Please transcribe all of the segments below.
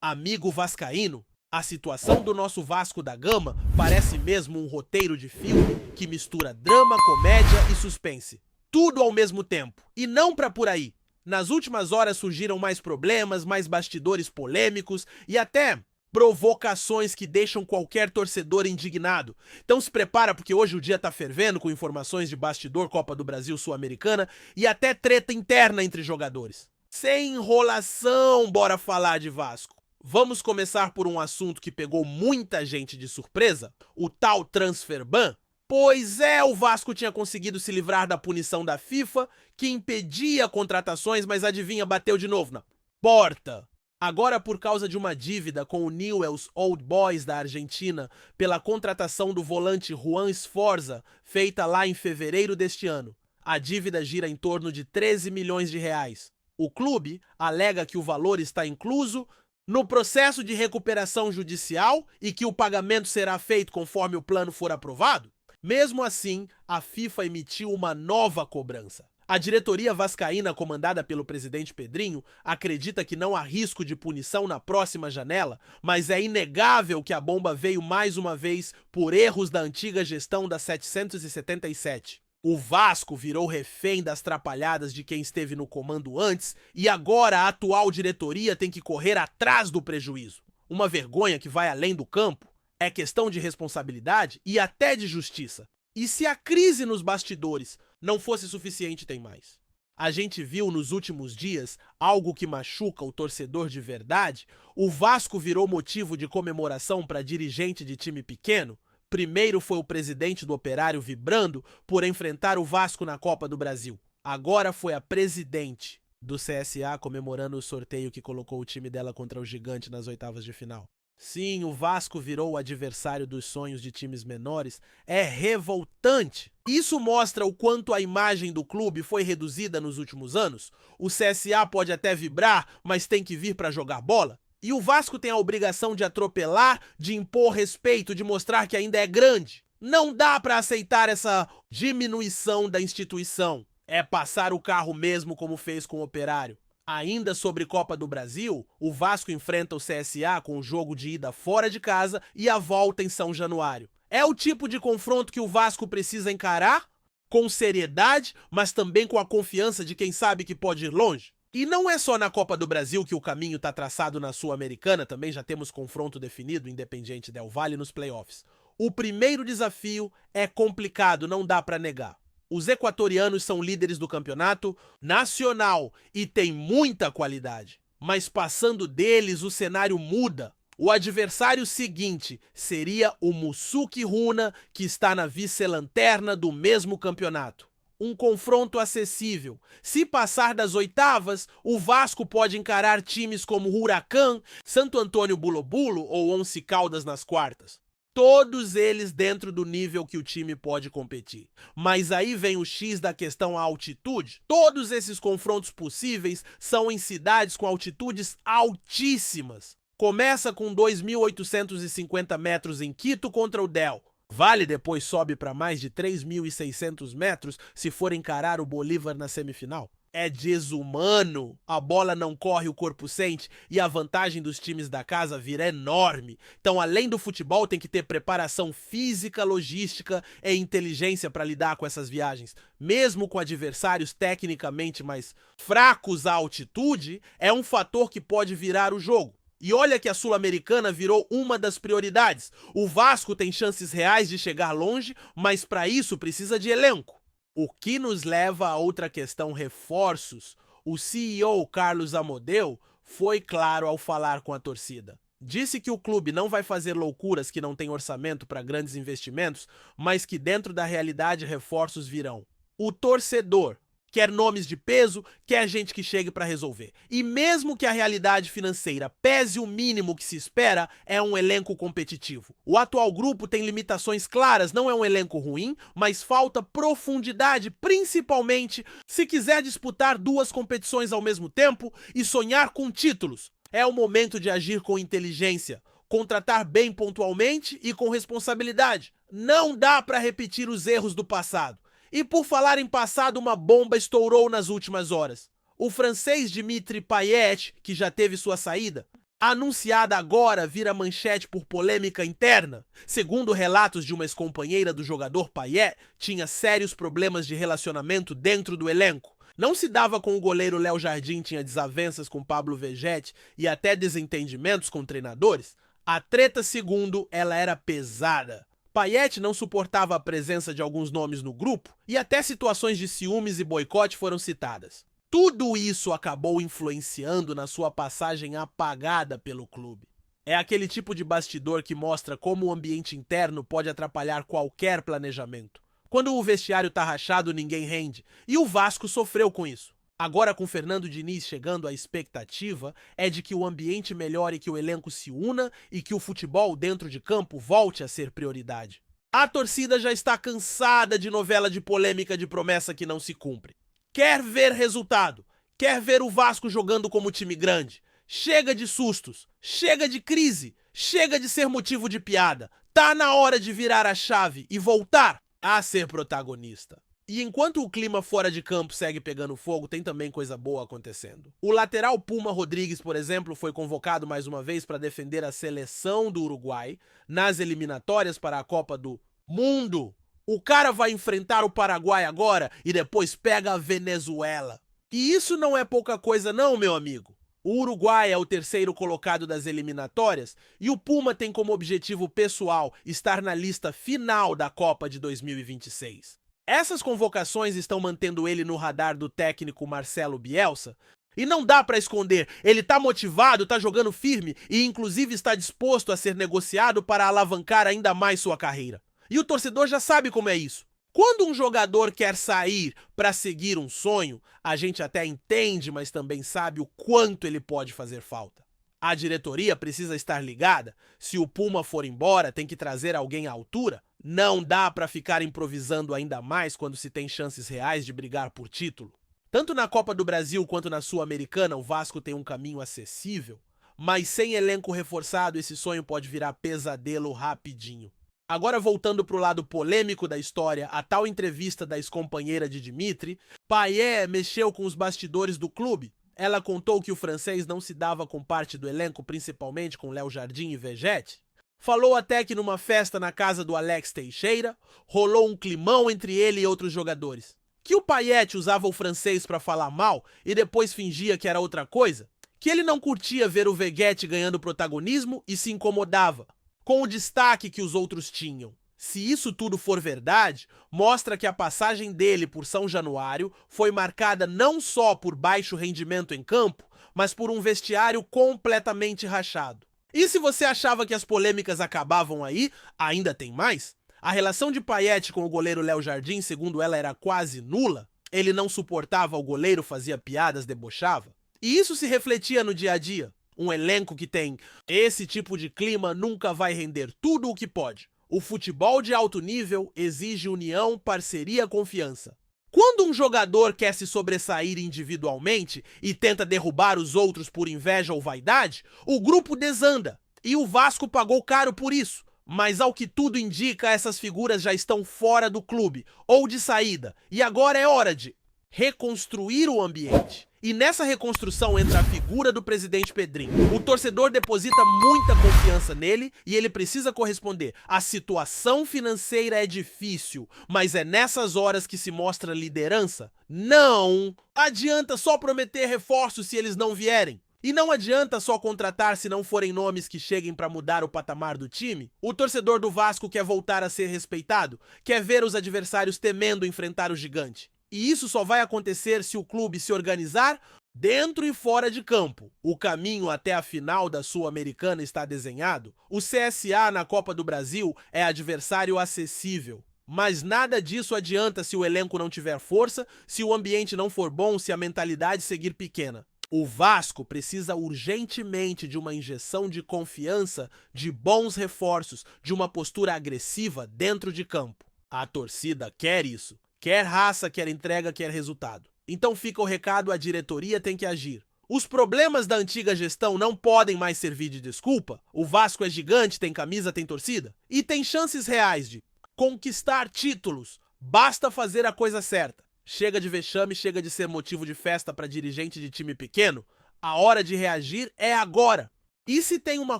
Amigo vascaíno, a situação do nosso Vasco da Gama parece mesmo um roteiro de filme que mistura drama, comédia e suspense. Tudo ao mesmo tempo. E não pra por aí. Nas últimas horas surgiram mais problemas, mais bastidores polêmicos e até provocações que deixam qualquer torcedor indignado. Então se prepara porque hoje o dia tá fervendo com informações de bastidor Copa do Brasil Sul-Americana e até treta interna entre jogadores. Sem enrolação, bora falar de Vasco. Vamos começar por um assunto que pegou muita gente de surpresa, o tal transfer ban. Pois é, o Vasco tinha conseguido se livrar da punição da FIFA, que impedia contratações, mas adivinha, bateu de novo na porta. Agora, por causa de uma dívida com o Newell's Old Boys da Argentina pela contratação do volante Juan Sforza, feita lá em fevereiro deste ano, a dívida gira em torno de 13 milhões de reais. O clube alega que o valor está incluso no processo de recuperação judicial e que o pagamento será feito conforme o plano for aprovado. Mesmo assim, a FIFA emitiu uma nova cobrança. A diretoria vascaína, comandada pelo presidente Pedrinho, acredita que não há risco de punição na próxima janela, mas é inegável que a bomba veio mais uma vez por erros da antiga gestão da 777. O Vasco virou refém das trapalhadas de quem esteve no comando antes e agora a atual diretoria tem que correr atrás do prejuízo. Uma vergonha que vai além do campo, é questão de responsabilidade e até de justiça. E se a crise nos bastidores não fosse suficiente, tem mais. A gente viu nos últimos dias algo que machuca o torcedor de verdade. O Vasco virou motivo de comemoração para dirigente de time pequeno. Primeiro foi o presidente do Operário vibrando por enfrentar o Vasco na Copa do Brasil. Agora foi a presidente do CSA comemorando o sorteio que colocou o time dela contra o Gigante nas oitavas de final. Sim, o Vasco virou o adversário dos sonhos de times menores. É revoltante. Isso mostra o quanto a imagem do clube foi reduzida nos últimos anos. O CSA pode até vibrar, mas tem que vir para jogar bola. E o Vasco tem a obrigação de atropelar, de impor respeito, de mostrar que ainda é grande. Não dá para aceitar essa diminuição da instituição. É passar o carro mesmo como fez com o Operário. Ainda sobre Copa do Brasil, o Vasco enfrenta o CSA com o jogo de ida fora de casa e a volta em São Januário. É o tipo de confronto que o Vasco precisa encarar com seriedade, mas também com a confiança de quem sabe que pode ir longe. E não é só na Copa do Brasil que o caminho está traçado na Sul-Americana, também já temos confronto definido, Independiente Del Valle nos playoffs. O primeiro desafio é complicado, não dá para negar. Os equatorianos são líderes do campeonato nacional e têm muita qualidade. Mas passando deles, o cenário muda. O adversário seguinte seria o Musuque Runa, que está na vice-lanterna do mesmo campeonato. Um confronto acessível. Se passar das oitavas, o Vasco pode encarar times como Huracan, Santo Antônio Bulobulo ou Once Caldas nas quartas. Todos eles dentro do nível que o time pode competir. Mas aí vem o X da questão à altitude. Todos esses confrontos possíveis são em cidades com altitudes altíssimas. Começa com 2.850 metros em Quito contra o Del. Vale depois sobe para mais de 3.600 metros se for encarar o Bolívar na semifinal. É desumano, a bola não corre, o corpo sente e a vantagem dos times da casa vira enorme. Então, além do futebol, tem que ter preparação física, logística e inteligência para lidar com essas viagens. Mesmo com adversários tecnicamente mais fracos à altitude, é um fator que pode virar o jogo. E olha que a Sul-Americana virou uma das prioridades. O Vasco tem chances reais de chegar longe, mas para isso precisa de elenco. O que nos leva a outra questão, reforços. O CEO Carlos Amodeu foi claro ao falar com a torcida. Disse que o clube não vai fazer loucuras que não tem orçamento para grandes investimentos, mas que dentro da realidade reforços virão. O torcedor quer nomes de peso, quer gente que chegue para resolver. E mesmo que a realidade financeira pese o mínimo que se espera, é um elenco competitivo. O atual grupo tem limitações claras, não é um elenco ruim, mas falta profundidade, principalmente se quiser disputar duas competições ao mesmo tempo e sonhar com títulos. É o momento de agir com inteligência, contratar bem pontualmente e com responsabilidade. Não dá para repetir os erros do passado. E por falar em passado, uma bomba estourou nas últimas horas. O francês Dimitri Payet, que já teve sua saída, A anunciada agora vira manchete por polêmica interna. Segundo relatos de uma ex-companheira do jogador Payet, tinha sérios problemas de relacionamento dentro do elenco. Não se dava com o goleiro Léo Jardim, tinha desavenças com Pablo Vegetti e até desentendimentos com treinadores. A treta, segundo, ela era pesada. Payet não suportava a presença de alguns nomes no grupo e até situações de ciúmes e boicote foram citadas. Tudo isso acabou influenciando na sua passagem apagada pelo clube. É aquele tipo de bastidor que mostra como o ambiente interno pode atrapalhar qualquer planejamento. Quando o vestiário tá rachado, ninguém rende, e o Vasco sofreu com isso. Agora, com Fernando Diniz chegando, a expectativa é de que o ambiente melhore, que o elenco se una e que o futebol dentro de campo volte a ser prioridade. A torcida já está cansada de novela de polêmica de promessa que não se cumpre. Quer ver resultado, quer ver o Vasco jogando como time grande. Chega de sustos, chega de crise, chega de ser motivo de piada. Tá na hora de virar a chave e voltar a ser protagonista. E enquanto o clima fora de campo segue pegando fogo, tem também coisa boa acontecendo. O lateral Puma Rodrigues, por exemplo, foi convocado mais uma vez para defender a seleção do Uruguai nas eliminatórias para a Copa do Mundo. O cara vai enfrentar o Paraguai agora e depois pega a Venezuela. E isso não é pouca coisa não, meu amigo. O Uruguai é o terceiro colocado das eliminatórias e o Puma tem como objetivo pessoal estar na lista final da Copa de 2026. Essas convocações estão mantendo ele no radar do técnico Marcelo Bielsa e não dá pra esconder, ele tá motivado, tá jogando firme e inclusive está disposto a ser negociado para alavancar ainda mais sua carreira. E o torcedor já sabe como é isso. Quando um jogador quer sair para seguir um sonho, a gente até entende, mas também sabe o quanto ele pode fazer falta. A diretoria precisa estar ligada. Se o Puma for embora, tem que trazer alguém à altura. Não dá para ficar improvisando ainda mais quando se tem chances reais de brigar por título. Tanto na Copa do Brasil quanto na Sul-Americana, o Vasco tem um caminho acessível, mas sem elenco reforçado, esse sonho pode virar pesadelo rapidinho. Agora, voltando para o lado polêmico da história, a tal entrevista da ex-companheira de Dimitri, Payet mexeu com os bastidores do clube. Ela contou que o francês não se dava com parte do elenco, principalmente com Léo Jardim e Vegetti. Falou até que numa festa na casa do Alex Teixeira, rolou um climão entre ele e outros jogadores. Que o Payet usava o francês para falar mal e depois fingia que era outra coisa. Que ele não curtia ver o Vegetti ganhando protagonismo e se incomodava com o destaque que os outros tinham. Se isso tudo for verdade, mostra que a passagem dele por São Januário foi marcada não só por baixo rendimento em campo, mas por um vestiário completamente rachado. E se você achava que as polêmicas acabavam aí, ainda tem mais? A relação de Payet com o goleiro Léo Jardim, segundo ela, era quase nula. Ele não suportava o goleiro, fazia piadas, debochava. E isso se refletia no dia a dia. Um elenco que tem esse tipo de clima nunca vai render tudo o que pode. O futebol de alto nível exige união, parceria, confiança. Quando um jogador quer se sobressair individualmente e tenta derrubar os outros por inveja ou vaidade, o grupo desanda. E o Vasco pagou caro por isso. Mas ao que tudo indica, essas figuras já estão fora do clube ou de saída. E agora é hora de reconstruir o ambiente. E nessa reconstrução entra a figura do presidente Pedrinho. O torcedor deposita muita confiança nele e ele precisa corresponder. A situação financeira é difícil, mas é nessas horas que se mostra liderança? Não adianta só prometer reforços se eles não vierem. E não adianta só contratar se não forem nomes que cheguem para mudar o patamar do time. O torcedor do Vasco quer voltar a ser respeitado, quer ver os adversários temendo enfrentar o gigante. E isso só vai acontecer se o clube se organizar dentro e fora de campo. O caminho até a final da Sul-Americana está desenhado. O CSA na Copa do Brasil é adversário acessível. Mas nada disso adianta se o elenco não tiver força, se o ambiente não for bom, se a mentalidade seguir pequena. O Vasco precisa urgentemente de uma injeção de confiança, de bons reforços, de uma postura agressiva dentro de campo. A torcida quer isso. Quer raça, quer entrega, quer resultado. Então fica o recado, a diretoria tem que agir. Os problemas da antiga gestão não podem mais servir de desculpa. O Vasco é gigante, tem camisa, tem torcida. E tem chances reais de conquistar títulos. Basta fazer a coisa certa. Chega de vexame, chega de ser motivo de festa para dirigente de time pequeno. A hora de reagir é agora. E se tem uma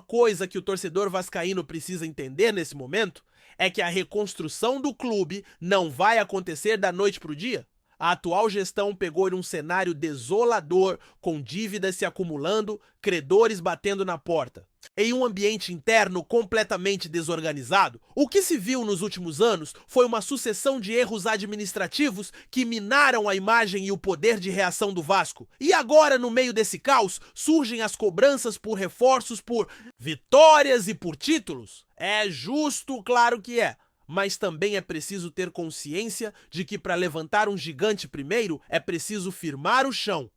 coisa que o torcedor vascaíno precisa entender nesse momento, é que a reconstrução do clube não vai acontecer da noite para o dia. A atual gestão pegou em um cenário desolador, com dívidas se acumulando, credores batendo na porta. Em um ambiente interno completamente desorganizado, o que se viu nos últimos anos foi uma sucessão de erros administrativos que minaram a imagem e o poder de reação do Vasco. E agora, no meio desse caos, surgem as cobranças por reforços, por vitórias e por títulos? É justo, claro que é. Mas também é preciso ter consciência de que para levantar um gigante primeiro é preciso firmar o chão.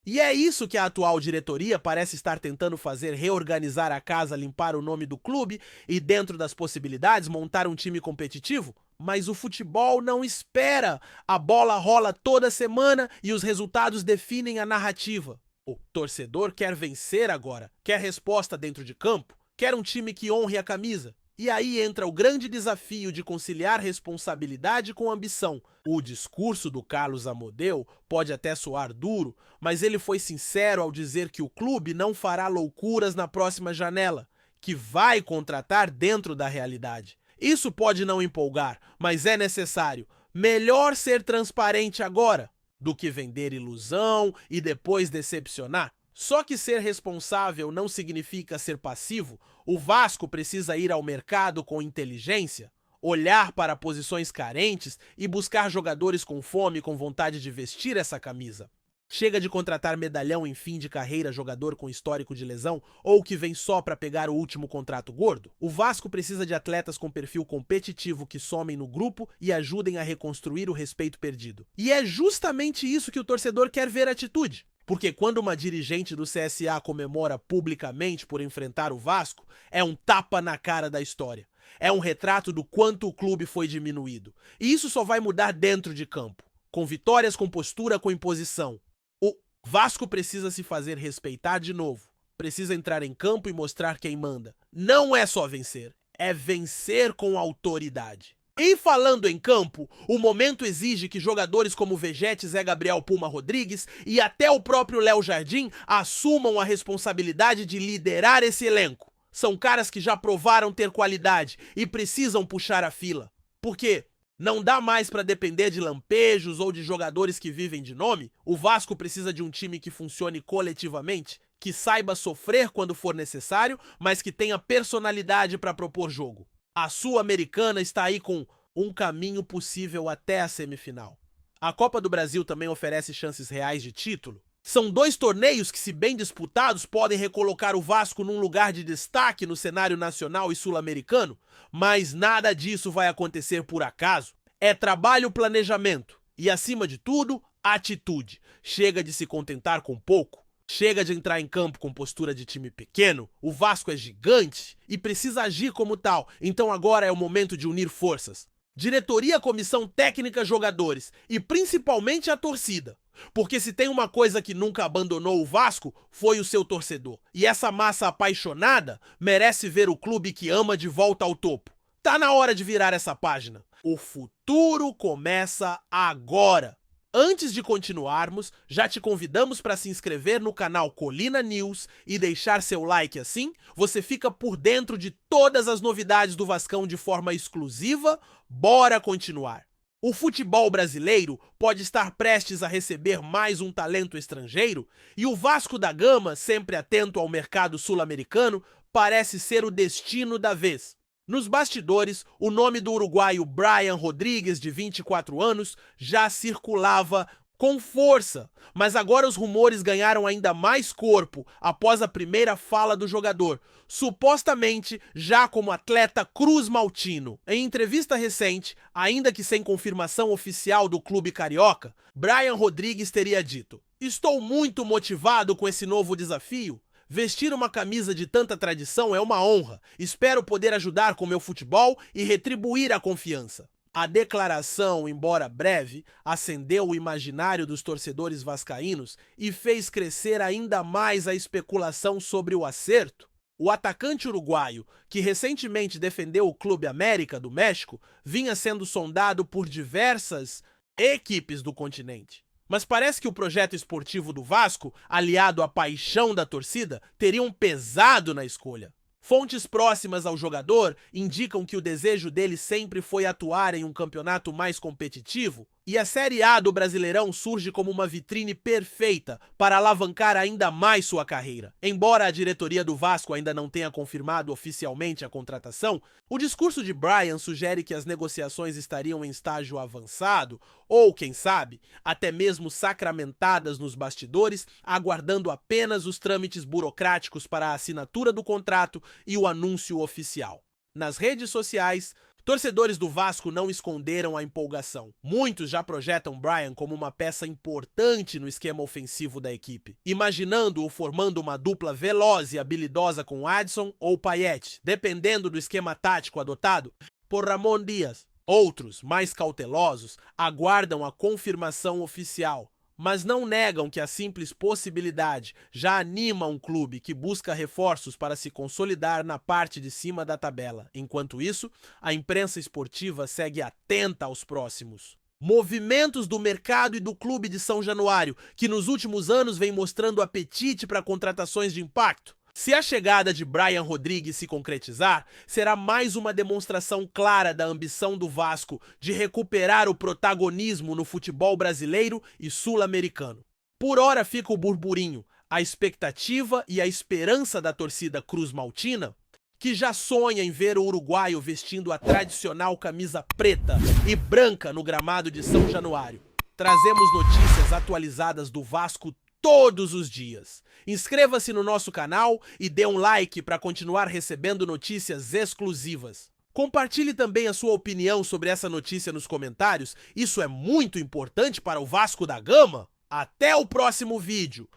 E é isso que a atual diretoria parece estar tentando fazer: reorganizar a casa, limpar o nome do clube e, dentro das possibilidades, montar um time competitivo. Mas o futebol não espera. A bola rola toda semana e os resultados definem a narrativa. O torcedor quer vencer agora, quer resposta dentro de campo, quer um time que honre a camisa. E aí entra o grande desafio de conciliar responsabilidade com ambição. O discurso do Carlos Amodeu pode até soar duro, mas ele foi sincero ao dizer que o clube não fará loucuras na próxima janela, que vai contratar dentro da realidade. Isso pode não empolgar, mas é necessário. Melhor ser transparente agora do que vender ilusão e depois decepcionar. Só que ser responsável não significa ser passivo. O Vasco precisa ir ao mercado com inteligência, olhar para posições carentes e buscar jogadores com fome e com vontade de vestir essa camisa. Chega de contratar medalhão em fim de carreira, jogador com histórico de lesão ou que vem só para pegar o último contrato gordo. O Vasco precisa de atletas com perfil competitivo que somem no grupo e ajudem a reconstruir o respeito perdido. E é justamente isso que o torcedor quer ver: atitude. Porque quando uma dirigente do CSA comemora publicamente por enfrentar o Vasco, é um tapa na cara da história. É um retrato do quanto o clube foi diminuído. E isso só vai mudar dentro de campo, com vitórias, com postura, com imposição. O Vasco precisa se fazer respeitar de novo. Precisa entrar em campo e mostrar quem manda. Não é só vencer, é vencer com autoridade. E falando em campo, o momento exige que jogadores como Vegetes, Zé Gabriel, Puma Rodrigues e até o próprio Léo Jardim assumam a responsabilidade de liderar esse elenco. São caras que já provaram ter qualidade e precisam puxar a fila. Porque não dá mais para depender de lampejos ou de jogadores que vivem de nome. O Vasco precisa de um time que funcione coletivamente, que saiba sofrer quando for necessário, mas que tenha personalidade para propor jogo. A Sul-Americana está aí com um caminho possível até a semifinal. A Copa do Brasil também oferece chances reais de título. São dois torneios que, se bem disputados, podem recolocar o Vasco num lugar de destaque no cenário nacional e sul-americano, mas nada disso vai acontecer por acaso. É trabalho, planejamento e, acima de tudo, atitude. Chega de se contentar com pouco. Chega de entrar em campo com postura de time pequeno. O Vasco é gigante e precisa agir como tal. Então agora é o momento de unir forças. Diretoria, comissão técnica, jogadores e principalmente a torcida. Porque se tem uma coisa que nunca abandonou o Vasco, foi o seu torcedor. E essa massa apaixonada merece ver o clube que ama de volta ao topo. Tá na hora de virar essa página. O futuro começa agora. Antes de continuarmos, já te convidamos para se inscrever no canal Colina News e deixar seu like. Assim você fica por dentro de todas as novidades do Vascão de forma exclusiva. Bora continuar! O futebol brasileiro pode estar prestes a receber mais um talento estrangeiro e o Vasco da Gama, sempre atento ao mercado sul-americano, parece ser o destino da vez. Nos bastidores, o nome do uruguaio Brian Rodrigues, de 24 anos, já circulava com força, mas agora os rumores ganharam ainda mais corpo após a primeira fala do jogador, supostamente já como atleta cruz-maltino. Em entrevista recente, ainda que sem confirmação oficial do clube carioca, Brian Rodrigues teria dito: "Estou muito motivado com esse novo desafio. Vestir uma camisa de tanta tradição é uma honra. Espero poder ajudar com meu futebol e retribuir a confiança." A declaração, embora breve, acendeu o imaginário dos torcedores vascaínos e fez crescer ainda mais a especulação sobre o acerto. O atacante uruguaio, que recentemente defendeu o Clube América do México, vinha sendo sondado por diversas equipes do continente. Mas parece que o projeto esportivo do Vasco, aliado à paixão da torcida, teriam pesado na escolha. Fontes próximas ao jogador indicam que o desejo dele sempre foi atuar em um campeonato mais competitivo, e a Série A do Brasileirão surge como uma vitrine perfeita para alavancar ainda mais sua carreira. Embora a diretoria do Vasco ainda não tenha confirmado oficialmente a contratação, o discurso de Bryan sugere que as negociações estariam em estágio avançado, ou, quem sabe, até mesmo sacramentadas nos bastidores, aguardando apenas os trâmites burocráticos para a assinatura do contrato e o anúncio oficial. Nas redes sociais, torcedores do Vasco não esconderam a empolgação. Muitos já projetam Bryan como uma peça importante no esquema ofensivo da equipe, imaginando-o formando uma dupla veloz e habilidosa com Adson ou Payet, dependendo do esquema tático adotado por Ramon Dias. Outros, mais cautelosos, aguardam a confirmação oficial, mas não negam que a simples possibilidade já anima um clube que busca reforços para se consolidar na parte de cima da tabela. Enquanto isso, a imprensa esportiva segue atenta aos próximos movimentos do mercado e do clube de São Januário, que nos últimos anos vem mostrando apetite para contratações de impacto. Se a chegada de Bryan Rodrigues se concretizar, será mais uma demonstração clara da ambição do Vasco de recuperar o protagonismo no futebol brasileiro e sul-americano. Por hora fica o burburinho, a expectativa e a esperança da torcida cruz-maltina, que já sonha em ver o uruguaio vestindo a tradicional camisa preta e branca no gramado de São Januário. Trazemos notícias atualizadas do Vasco todos os dias. Inscreva-se no nosso canal e dê um like para continuar recebendo notícias exclusivas. Compartilhe também a sua opinião sobre essa notícia nos comentários, isso é muito importante para o Vasco da Gama. Até o próximo vídeo!